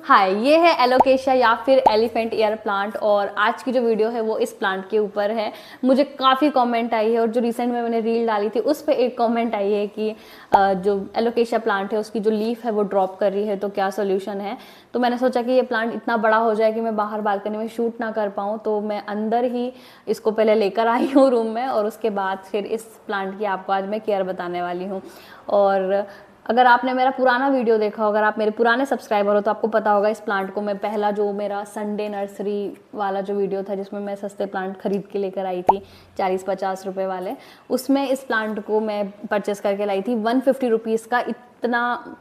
हाय, ये है एलोकेशिया या फिर एलिफेंट ईयर प्लांट और आज की जो वीडियो है वो इस प्लांट के ऊपर है। मुझे काफ़ी कमेंट आई है और जो रिसेंट में मैंने रील डाली थी उस पर एक कमेंट आई है कि जो एलोकेशिया प्लांट है उसकी जो लीफ है वो ड्रॉप कर रही है, तो क्या सोल्यूशन है। तो मैंने सोचा कि ये प्लांट इतना बड़ा हो जाए कि मैं बाहर बालकनी में शूट ना कर पाऊँ, तो मैं अंदर ही इसको पहले लेकर आई हूँ रूम में और उसके बाद फिर इस प्लांट की आपको आज मैं केयर बताने वाली हूँ। और अगर आपने मेरा पुराना वीडियो देखा हो, अगर आप मेरे पुराने सब्सक्राइबर हो तो आपको पता होगा इस प्लांट को मैं पहला जो मेरा संडे नर्सरी वाला जो वीडियो था जिसमें मैं सस्ते प्लांट खरीद के लेकर आई थी 40-50 रुपए वाले, उसमें इस प्लांट को मैं परचेस करके लाई थी 150 रुपीज़ का। इतना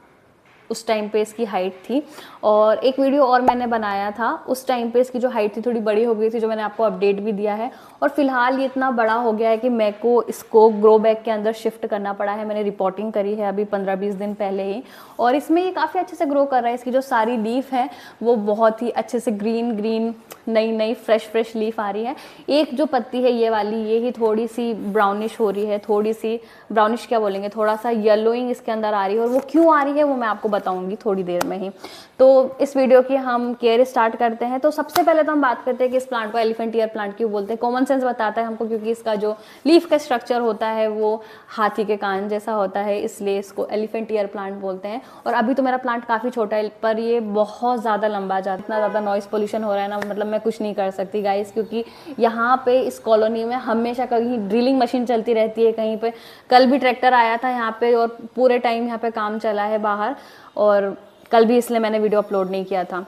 उस टाइम पे इसकी हाइट थी। और एक वीडियो और मैंने बनाया था, उस टाइम पे इसकी जो हाइट थी थोड़ी बड़ी हो गई थी, जो मैंने आपको अपडेट भी दिया है। और फिलहाल ये इतना बड़ा हो गया है कि मेरे को इसको ग्रो बैग के अंदर शिफ्ट करना पड़ा है। मैंने रिपोर्टिंग करी है अभी 15-20 दिन पहले ही, और इसमें ये काफ़ी अच्छे से ग्रो कर रहा है। इसकी जो सारी लीफ है वो बहुत ही अच्छे से ग्रीन ग्रीन नई फ्रेश लीफ आ रही है। एक जो पत्ती है ये वाली, ये ही थोड़ी सी ब्राउनिश हो रही है, थोड़ी सी ब्राउनिश क्या बोलेंगे, थोड़ा सा येलोइंग इसके अंदर आ रही है। और वो क्यों आ रही है वो मैं आपको बताऊंगी थोड़ी देर में ही। तो इस वीडियो की हम केयर स्टार्ट करते हैं। तो सबसे पहले तो हम बात करते हैं कि इस प्लांट को एलिफेंट ईयर प्लांट क्यों बोलते हैं। कॉमन सेंस बताता है हमको, क्योंकि इसका जो लीफ का स्ट्रक्चर होता है वो हाथी के कान जैसा होता है, इसलिए इसको एलिफेंट ईयर प्लांट बोलते हैं। और अभी तो मेरा प्लांट काफ़ी छोटा है, पर ये बहुत ज़्यादा लंबा जाता है। इतना ज़्यादा नॉइस पोल्यूशन हो रहा है ना, मतलब मैं कुछ नहीं कर सकती गाइस, क्योंकि यहाँ पे इस कॉलोनी में हमेशा कहीं ड्रिलिंग मशीन चलती रहती है, कहीं पे कल भी ट्रैक्टर आया था यहाँ पे और पूरे टाइम यहाँ पे काम चला है बाहर, और कल भी इसलिए मैंने वीडियो अपलोड नहीं किया था।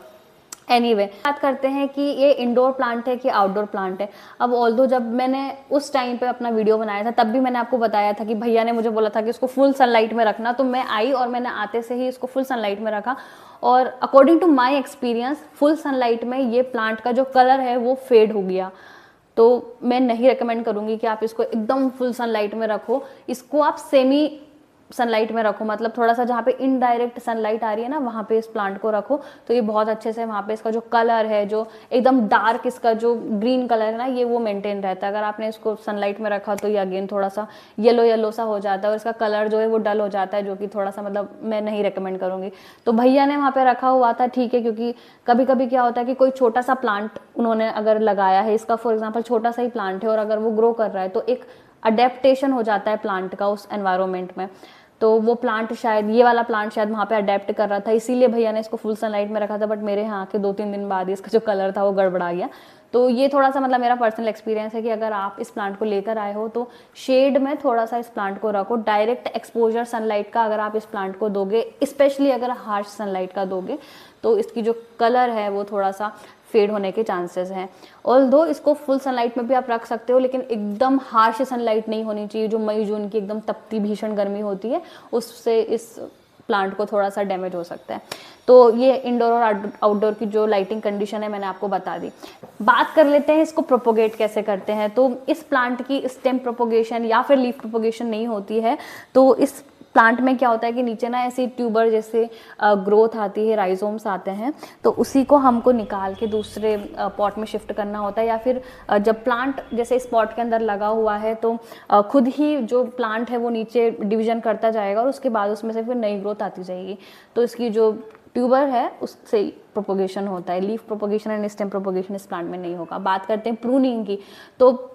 एनीवे, बात करते हैं कि ये इंडोर प्लांट है कि आउटडोर प्लांट है। अब ऑल्दो जब मैंने उस टाइम पे अपना वीडियो बनाया था तब भी मैंने आपको बताया था कि भैया ने मुझे बोला था कि इसको फुल सनलाइट में रखना, तो मैं आई और मैंने आते से ही इसको फुल सनलाइट में रखा। और according to my experience full sunlight में ये प्लांट का जो कलर है वो फेड हो गया। तो मैं नहीं रिकमेंड करूँगी कि आप इसको एकदम फुल सनलाइट में रखो। इसको आप सेमी सनलाइट में रखो, मतलब थोड़ा सा जहाँ पे इनडायरेक्ट सनलाइट आ रही है ना वहाँ पे इस प्लांट को रखो, तो ये बहुत अच्छे से वहाँ पे इसका जो कलर है, जो एकदम डार्क इसका जो ग्रीन कलर है ना, ये वो मेंटेन रहता है। अगर आपने इसको सनलाइट में रखा तो ये अगेन थोड़ा सा येलो सा हो जाता है और इसका कलर जो है वो डल हो जाता है, जो कि थोड़ा सा मतलब मैं नहीं रिकमेंड करूँगी। तो भैया ने वहाँ पे रखा हुआ था, ठीक है, क्योंकि कभी कभी क्या होता है कि कोई छोटा सा प्लांट उन्होंने अगर लगाया है, इसका फॉर एग्जाम्पल छोटा सा ही प्लांट है और अगर वो ग्रो कर रहा है तो एक अडेप्टेशन हो जाता है प्लांट का उस एनवायरनमेंट में। तो वो प्लांट शायद, ये वाला प्लांट शायद वहाँ पे अडेप्ट कर रहा था, इसीलिए भैया ने इसको फुल सनलाइट में रखा था। बट मेरे यहाँ के 2-3 दिन बाद इसका जो कलर था वो गड़बड़ा गया। तो ये थोड़ा सा मतलब मेरा पर्सनल एक्सपीरियंस है कि अगर आप इस प्लांट को लेकर आए हो तो शेड में थोड़ा सा इस प्लांट को रखो। डायरेक्ट एक्सपोजर सनलाइट का अगर आप इस प्लांट को दोगे, स्पेशली अगर हार्श सनलाइट का दोगे, तो इसकी जो कलर है वो थोड़ा सा फेड होने के चांसेस हैं। ऑल्दो इसको फुल सनलाइट में भी आप रख सकते हो, लेकिन एकदम हार्श सनलाइट नहीं होनी चाहिए। जो मई जून की एकदम तपती भीषण गर्मी होती है उससे इस प्लांट को थोड़ा सा डैमेज हो सकता है। तो ये इंडोर और आउटडोर की जो लाइटिंग कंडीशन है मैंने आपको बता दी। बात कर लेते हैं इसको प्रोपोगेट कैसे करते हैं। तो इस प्लांट की स्टेम प्रोपोगेशन या फिर लीफ प्रोपोगेशन नहीं होती है। तो इस प्लांट में क्या होता है कि नीचे ना ऐसी ट्यूबर जैसे ग्रोथ आती है, राइजोम्स आते हैं, तो उसी को हमको निकाल के दूसरे पॉट में शिफ्ट करना होता है। या फिर जब प्लांट जैसे इस पॉट के अंदर लगा हुआ है तो खुद ही जो प्लांट है वो नीचे डिवीजन करता जाएगा और उसके बाद उसमें से फिर नई ग्रोथ आती जाएगी। तो इसकी जो ट्यूबर है उससे प्रोपोगेशन होता है। Leaf propagation and stem propagation इस प्लांट में नहीं होगा। बात करते हैं प्रूनिंग की, तो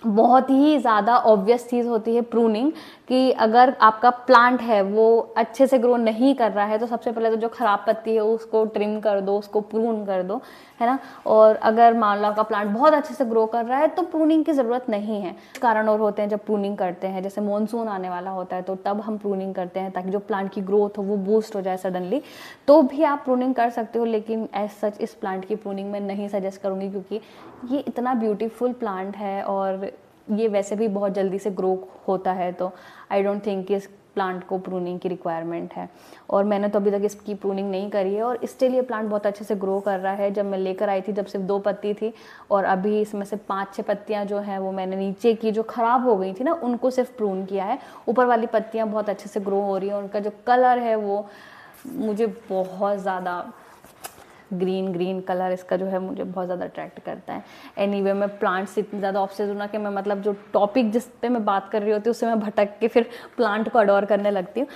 बहुत ही ज़्यादा ऑब्वियस चीज़ होती है प्रूनिंग, कि अगर आपका प्लांट है वो अच्छे से ग्रो नहीं कर रहा है तो सबसे पहले तो जो ख़राब पत्ती है उसको ट्रिम कर दो, उसको प्रून कर दो, है ना। और अगर मान लो आपका प्लांट बहुत अच्छे से ग्रो कर रहा है तो प्रूनिंग की ज़रूरत नहीं है। कारण और होते हैं जब प्रूनिंग करते हैं, जैसे मॉनसून आने वाला होता है तो तब हम प्रूनिंग करते हैं ताकि जो प्लांट की ग्रोथ हो वो बूस्ट हो जाए सडनली, तो भी आप प्रूनिंग कर सकते हो। लेकिन एज सच इस प्लांट की प्रूनिंग मैं नहीं सजेस्ट करूँगी, क्योंकि ये इतना ब्यूटीफुल प्लांट है और ये वैसे भी बहुत जल्दी से ग्रो होता है, तो आई डोंट थिंक कि इस प्लांट को प्रूनिंग की रिक्वायरमेंट है। और मैंने तो अभी तक इसकी प्रूनिंग नहीं करी है और स्टिल ये प्लांट बहुत अच्छे से ग्रो कर रहा है। जब मैं लेकर आई थी तब सिर्फ 2 पत्ती थी और अभी इसमें से 5-6 पत्तियां जो हैं वो मैंने नीचे की जो ख़राब हो गई थी ना उनको सिर्फ प्रून किया है। ऊपर वाली पत्तियाँ बहुत अच्छे से ग्रो हो रही हैं। उनका जो कलर है वो मुझे बहुत ज़्यादा ग्रीन कलर इसका जो है मुझे बहुत ज़्यादा अट्रैक्ट करता है। एनीवे, मैं प्लांट से इतनी ज़्यादा ऑब्सेस्ड हूं ना कि मैं मतलब जो टॉपिक जिस पे मैं बात कर रही होती हूँ उससे मैं भटक के फिर प्लांट को अडोर करने लगती हूँ।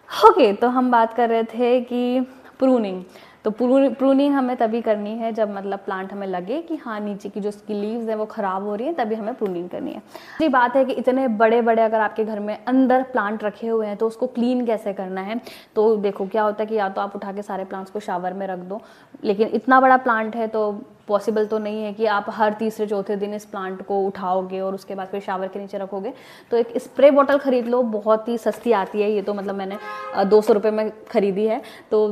ओके, तो हम बात कर रहे थे कि प्रूनिंग। तो प्रूनिंग हमें तभी करनी है जब मतलब प्लांट हमें लगे कि हाँ नीचे की जो उसकी लीव्स हैं वो ख़राब हो रही हैं, तभी हमें प्रूनिंग करनी है। दूसरी बात है कि इतने बड़े बड़े अगर आपके घर में अंदर प्लांट रखे हुए हैं तो उसको क्लीन कैसे करना है। तो देखो क्या होता है कि या तो आप उठा के सारे प्लांट्स को शावर में रख दो, लेकिन इतना बड़ा प्लांट है तो पॉसिबल तो नहीं है कि आप हर तीसरे चौथे दिन इस प्लांट को उठाओगे और उसके बाद फिर शावर के नीचे रखोगे। तो एक स्प्रे बॉटल ख़रीद लो, बहुत ही सस्ती आती है ये, तो मतलब मैंने 200 रुपये में ख़रीदी है। तो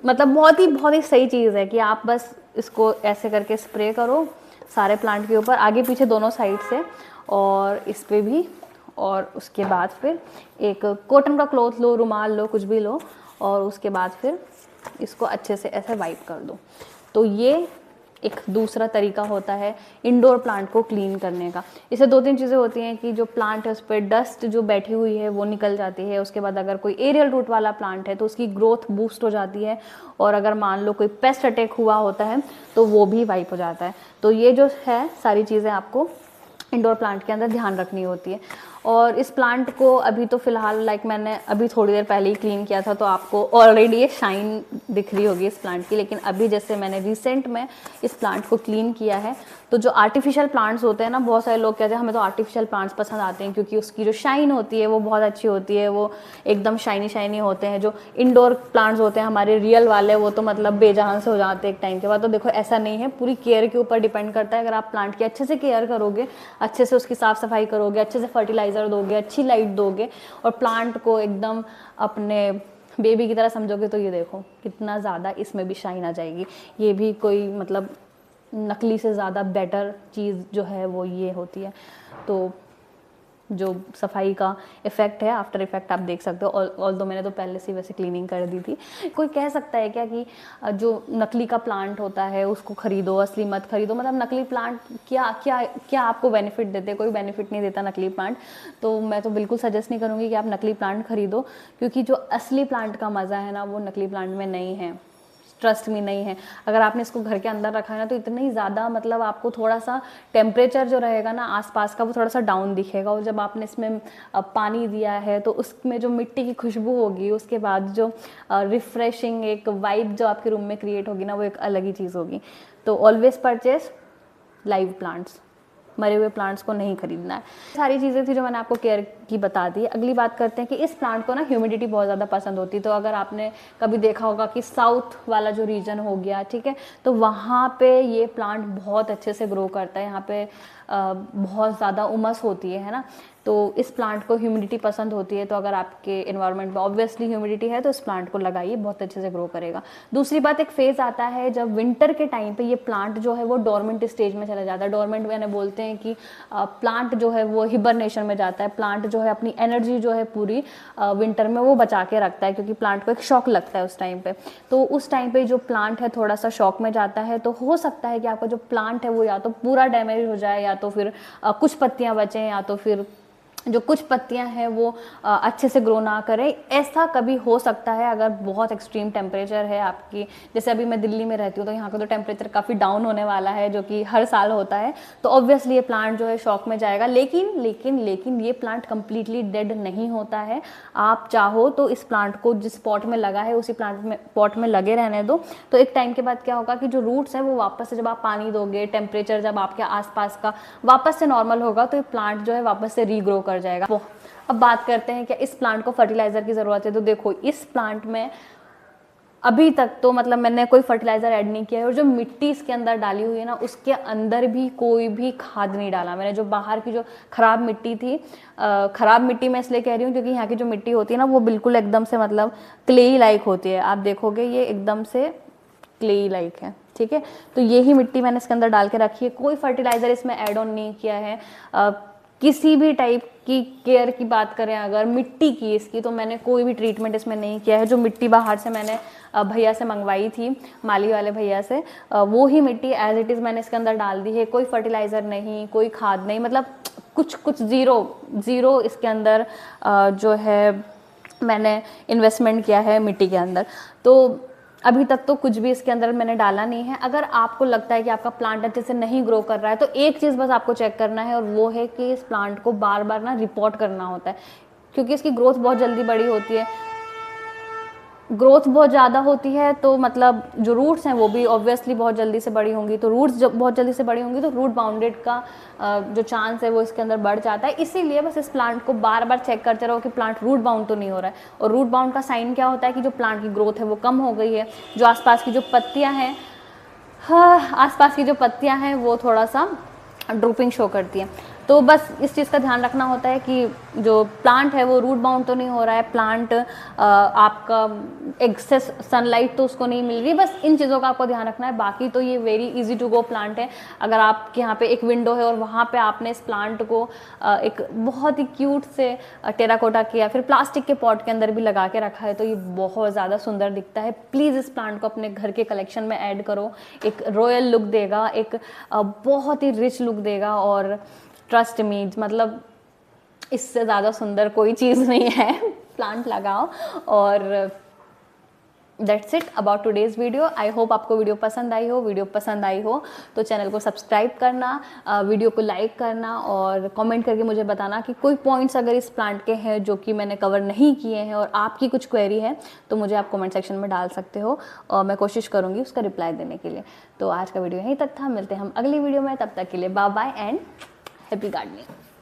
मतलब बहुत ही सही चीज़ है कि आप बस इसको ऐसे करके स्प्रे करो सारे प्लांट के ऊपर, आगे पीछे दोनों साइड से, और इस पर भी। और उसके बाद फिर एक कॉटन का क्लॉथ लो, रुमाल लो, कुछ भी लो, और उसके बाद फिर इसको अच्छे से ऐसे वाइप कर दो। तो ये एक दूसरा तरीका होता है इंडोर प्लांट को क्लीन करने का। इससे 2-3 चीज़ें होती हैं कि जो प्लांट है उस पर डस्ट जो बैठी हुई है वो निकल जाती है। उसके बाद अगर कोई एरियल रूट वाला प्लांट है तो उसकी ग्रोथ बूस्ट हो जाती है, और अगर मान लो कोई पेस्ट अटैक हुआ होता है तो वो भी वाइप हो जाता है। तो ये जो है सारी चीज़ें आपको इंडोर प्लांट के अंदर ध्यान रखनी होती है। और इस प्लांट को अभी तो फ़िलहाल मैंने अभी थोड़ी देर पहले ही क्लीन किया था, तो आपको ऑलरेडी ये शाइन दिख रही होगी इस प्लांट की। लेकिन अभी जैसे मैंने रिसेंट में इस प्लांट को क्लीन किया है, तो जो आर्टिफिशियल प्लांट्स होते हैं ना, बहुत सारे लोग कहते हैं हमें तो आर्टिफिशियल प्लांट्स पसंद आते हैं क्योंकि उसकी जो शाइन होती है वो बहुत अच्छी होती है, वो एकदम शाइनी होते हैं। जो इंडोर प्लांट्स होते हैं हमारे रियल वाले, वो तो मतलब बेजान से हो जाते हैं एक टाइम के बाद। तो देखो ऐसा नहीं है, पूरी केयर के ऊपर डिपेंड करता है। अगर आप प्लांट की अच्छे से केयर करोगे, अच्छे से उसकी साफ़ सफाई करोगे, अच्छे से फर्टिलाइज़र दोगे, अच्छी लाइट दोगे, और प्लांट को एकदम अपने बेबी की तरह समझोगे, तो ये देखो कितना ज़्यादा इसमें भी शाइन आ जाएगी। ये भी कोई मतलब नकली से ज़्यादा बेटर चीज़ जो है वो ये होती है। तो जो सफाई का इफ़ेक्ट है, आफ्टर इफ़ेक्ट आप देख सकते हो। ऑल्दो मैंने तो पहले से वैसे क्लीनिंग कर दी थी। कोई कह सकता है क्या कि जो नकली का प्लांट होता है उसको खरीदो, असली मत खरीदो। मतलब नकली प्लांट क्या क्या क्या आपको बेनिफिट देते हैं? कोई बेनिफिट नहीं देता नकली प्लांट। तो मैं तो बिल्कुल सजेस्ट नहीं करूँगी कि आप नकली प्लांट खरीदो, क्योंकि जो असली प्लांट का मज़ा है ना वो नकली प्लांट में नहीं है, ट्रस्ट में नहीं है। अगर आपने इसको घर के अंदर रखा है ना, तो इतना ही ज़्यादा मतलब आपको थोड़ा सा टेम्परेचर जो रहेगा ना आसपास का, वो थोड़ा सा डाउन दिखेगा। और जब आपने इसमें पानी दिया है तो उसमें जो मिट्टी की खुशबू होगी, उसके बाद जो रिफ्रेशिंग एक वाइब जो आपके रूम में क्रिएट होगी ना, वो एक अलग ही चीज़ होगी। तो ऑलवेज परचेज लाइव प्लांट्स, मरे हुए प्लांट्स को नहीं खरीदना है। सारी चीज़ें थी जो मैंने आपको केयर की बता दी। अगली बात करते हैं कि इस प्लांट को ना ह्यूमिडिटी बहुत ज़्यादा पसंद होती है। तो अगर आपने कभी देखा होगा कि साउथ वाला जो रीजन हो गया, ठीक है, तो वहाँ पे ये प्लांट बहुत अच्छे से ग्रो करता है। यहाँ पे बहुत ज़्यादा उमस होती है ना, तो इस प्लांट को ह्यूमिडिटी पसंद होती है। तो अगर आपके इन्वायरमेंट में ऑब्वियसली ह्यूमिडिटी है तो इस प्लांट को लगाइए, बहुत अच्छे से ग्रो करेगा। दूसरी बात, एक फेज़ आता है जब विंटर के टाइम पे ये प्लांट जो है वो डोरमेंट स्टेज में चला जाता है। डोरमेंट मैंने बोलते हैं कि प्लांट जो है वो हिबरनेशन में जाता है। प्लांट जो है अपनी एनर्जी जो है पूरी विंटर में वो बचा के रखता है, क्योंकि प्लांट को एक शॉक लगता है उस टाइम पे। तो उस टाइम पे जो प्लांट है थोड़ा सा शॉक में जाता है, तो हो सकता है कि आपका जो प्लांट है वो या तो पूरा डैमेज हो जाए, या तो फिर कुछ पत्तियां बचें, या तो फिर जो कुछ पत्तियां हैं वो अच्छे से ग्रो ना करें। ऐसा कभी हो सकता है अगर बहुत एक्सट्रीम टेम्परेचर है आपकी। जैसे अभी मैं दिल्ली में रहती हूँ, तो यहाँ का तो टेम्परेचर काफ़ी डाउन होने वाला है, जो कि हर साल होता है। तो ऑब्वियसली ये प्लांट जो है शॉक में जाएगा। लेकिन ये प्लांट कम्प्लीटली डेड नहीं होता है। आप चाहो तो इस प्लांट को जिस पॉट में लगा है उसी पॉट में लगे रहने दो। तो एक टाइम के बाद क्या होगा कि जो रूट्स हैं वो वापस से, जब आप पानी दोगे, टेम्परेचर जब आपके आसपास का वापस से नॉर्मल होगा, तो ये प्लांट जो है वापस से रीग्रो कर जाएगा। वो अब बात करते हैं कि इस प्लांट को फर्टिलाइजर की ज़रूरत है। तो देखो इस प्लांट में अभी तक तो मतलब मैंने कोई फर्टिलाइज़र ऐड नहीं किया है, और जो मिट्टी इसके अंदर डाली हुई है ना, उसके अंदर भी कोई भी खाद नहीं डाला मैंने। जो बाहर की जो ख़राब मिट्टी थी, ख़राब मिट्टी मैं इसलिए कह रही हूँ क्योंकि यहाँ की जो मिट्टी होती है ना वो बिल्कुल एकदम से मतलब क्लेई लाइक होती है। आप देखोगे ये एकदम से क्लेई लाइक है, ठीक है। तो यही मिट्टी मैंने इसके अंदर डाल के रखी है। कोई फर्टिलाइज़र इसमें ऐड ऑन नहीं किया है। किसी भी टाइप की केयर की बात करें अगर मिट्टी की इसकी, तो मैंने कोई भी ट्रीटमेंट इसमें नहीं किया है। जो मिट्टी बाहर से मैंने भैया से मंगवाई थी, माली वाले भैया से, वो ही मिट्टी एज इट इज़ मैंने इसके अंदर डाल दी है। कोई फर्टिलाइज़र नहीं, कोई खाद नहीं, मतलब कुछ ज़ीरो इसके अंदर जो है मैंने इन्वेस्टमेंट किया है मिट्टी के अंदर। तो अभी तक तो कुछ भी इसके अंदर मैंने डाला नहीं है। अगर आपको लगता है कि आपका प्लांट अच्छे से नहीं ग्रो कर रहा है, तो एक चीज़ बस आपको चेक करना है, और वो है कि इस प्लांट को बार बार ना रिपोर्ट करना होता है, क्योंकि इसकी ग्रोथ बहुत जल्दी बड़ी होती है। ग्रोथ बहुत ज़्यादा होती है तो मतलब जो रूट्स हैं वो भी ऑब्वियसली बहुत जल्दी से बड़ी होंगी, तो रूट्स जब बहुत जल्दी से बड़ी होंगी तो रूट बाउंडेड का जो चांस है वो इसके अंदर बढ़ जाता है। इसीलिए बस इस प्लांट को बार बार चेक करते रहो कि प्लांट रूट बाउंड तो नहीं हो रहा है। और रूट बाउंड का साइन क्या होता है कि जो प्लांट की ग्रोथ है वो कम हो गई है, जो आसपास की जो पत्तियाँ हैं, हाँ, आसपास की जो पत्तियाँ हैं वो थोड़ा सा ड्रूपिंग शो करती हैं। तो बस इस चीज़ का ध्यान रखना होता है कि जो प्लांट है वो रूट बाउंड तो नहीं हो रहा है, प्लांट आपका एक्सेस सनलाइट तो उसको नहीं मिल रही, बस इन चीज़ों का आपको ध्यान रखना है। बाकी तो ये very easy to go plant है। अगर आपके यहाँ पे एक विंडो है और वहाँ पे आपने इस प्लांट को एक बहुत ही क्यूट से टेराकोटा किया, फिर प्लास्टिक के पॉट के अंदर भी लगा के रखा है, तो ये बहुत ज़्यादा सुंदर दिखता है। प्लीज़ इस प्लांट को अपने घर के कलेक्शन में ऐड करो, एक रॉयल लुक देगा, एक बहुत ही रिच लुक देगा। और ट्रस्ट मी, मतलब इससे ज़्यादा सुंदर कोई चीज़ नहीं है। प्लांट लगाओ। और that's it about today's video. I hope आपको वीडियो पसंद आई हो। वीडियो पसंद आई हो तो चैनल को सब्सक्राइब करना, वीडियो को लाइक करना और कमेंट करके मुझे बताना कि कोई पॉइंट्स अगर इस प्लांट के हैं जो कि मैंने कवर नहीं किए हैं और आपकी कुछ क्वेरी है तो मुझे आप कमेंट सेक्शन में डाल सकते हो और मैं कोशिश करूँगी उसका रिप्लाई देने के लिए। तो आज का वीडियो यहीं तक था, मिलते हैं हम अगली वीडियो में, तब तक के लिए bye bye and happy gardening.